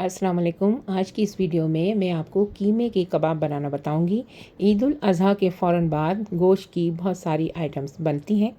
अस्सलाम वालेकुम। आज की इस वीडियो में मैं आपको कीमे के कबाब बनाना बताऊंगी। ईद उल अज़हा के फ़ौरन बाद गोश्त की बहुत सारी आइटम्स बनती हैं,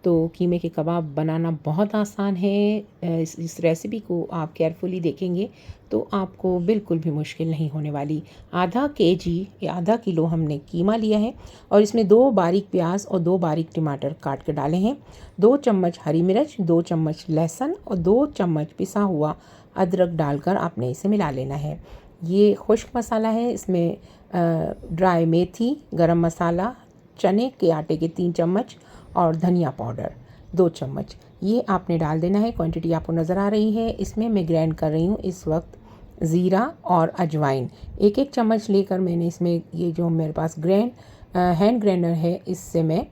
तो कीमे के कबाब बनाना बहुत आसान है। इस रेसिपी को आप केयरफुली देखेंगे तो आपको बिल्कुल भी मुश्किल नहीं होने वाली। आधा केजी या आधा किलो हमने कीमा लिया है और इसमें 2 बारीक प्याज और 2 बारीक टमाटर काट के डाले हैं। 2 चम्मच हरी मिर्च, 2 चम्मच लहसुन और 2 चम्मच पिसा हुआ अदरक डालकर आपने इसे मिला लेना है। ये खुश्क मसाला है, इसमें ड्राई मेथी, गरम मसाला, चने के आटे के 3 चम्मच और धनिया पाउडर 2 चम्मच ये आपने डाल देना है। क्वांटिटी आपको नज़र आ रही है। इसमें मैं ग्राइंड कर रही हूँ इस वक्त ज़ीरा और अजवाइन एक एक चम्मच लेकर मैंने इसमें ये जो मेरे पास हैंड ग्राइंडर है इससे मैं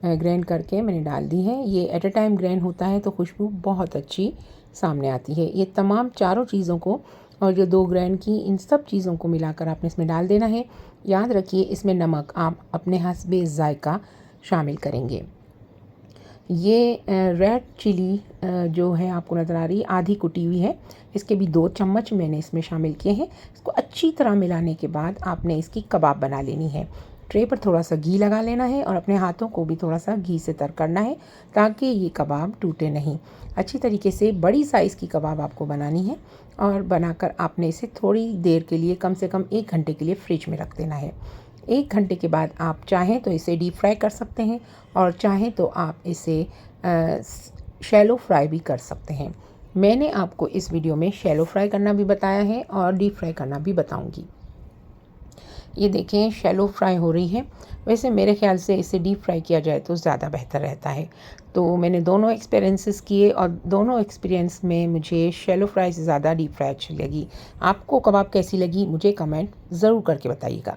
ग्राइंड करके मैंने डाल दी है। ये एट अ टाइम ग्राइंड होता है तो खुशबू बहुत अच्छी सामने आती है। ये तमाम चारों चीज़ों को और जो 2 ग्राइंड की इन सब चीज़ों को मिलाकर आपने इसमें डाल देना है। याद रखिए इसमें नमक आप अपने हस्बे ज़ायका शामिल करेंगे। ये रेड चिली जो है आपको नज़र आ रही है आधी कुटी हुई है, इसके भी 2 चम्मच मैंने इसमें शामिल किए हैं। इसको अच्छी तरह मिलाने के बाद आपने इसकी कबाब बना लेनी है। ट्रे पर थोड़ा सा घी लगा लेना है और अपने हाथों को भी थोड़ा सा घी से तर करना है ताकि ये कबाब टूटे नहीं। अच्छी तरीके से बड़ी साइज़ की कबाब आपको बनानी है और बनाकर आपने इसे थोड़ी देर के लिए कम से कम 1 घंटे के लिए फ्रिज में रख देना है। 1 घंटे के बाद आप चाहें तो इसे डीप फ्राई कर सकते हैं और चाहें तो आप इसे शैलो फ्राई भी कर सकते हैं। मैंने आपको इस वीडियो में शैलो फ्राई करना भी बताया है और डीप फ्राई करना भी बताऊंगी। ये देखें शैलो फ्राई हो रही है। वैसे मेरे ख्याल से इसे डीप फ्राई किया जाए तो ज़्यादा बेहतर रहता है। तो मैंने दोनों एक्सपीरियंसेस किए और दोनों एक्सपीरियंस में मुझे शैलो फ्राई से ज़्यादा डीप फ्राई अच्छी लगी। आपको कबाब कैसी लगी मुझे कमेंट ज़रूर करके बताइएगा।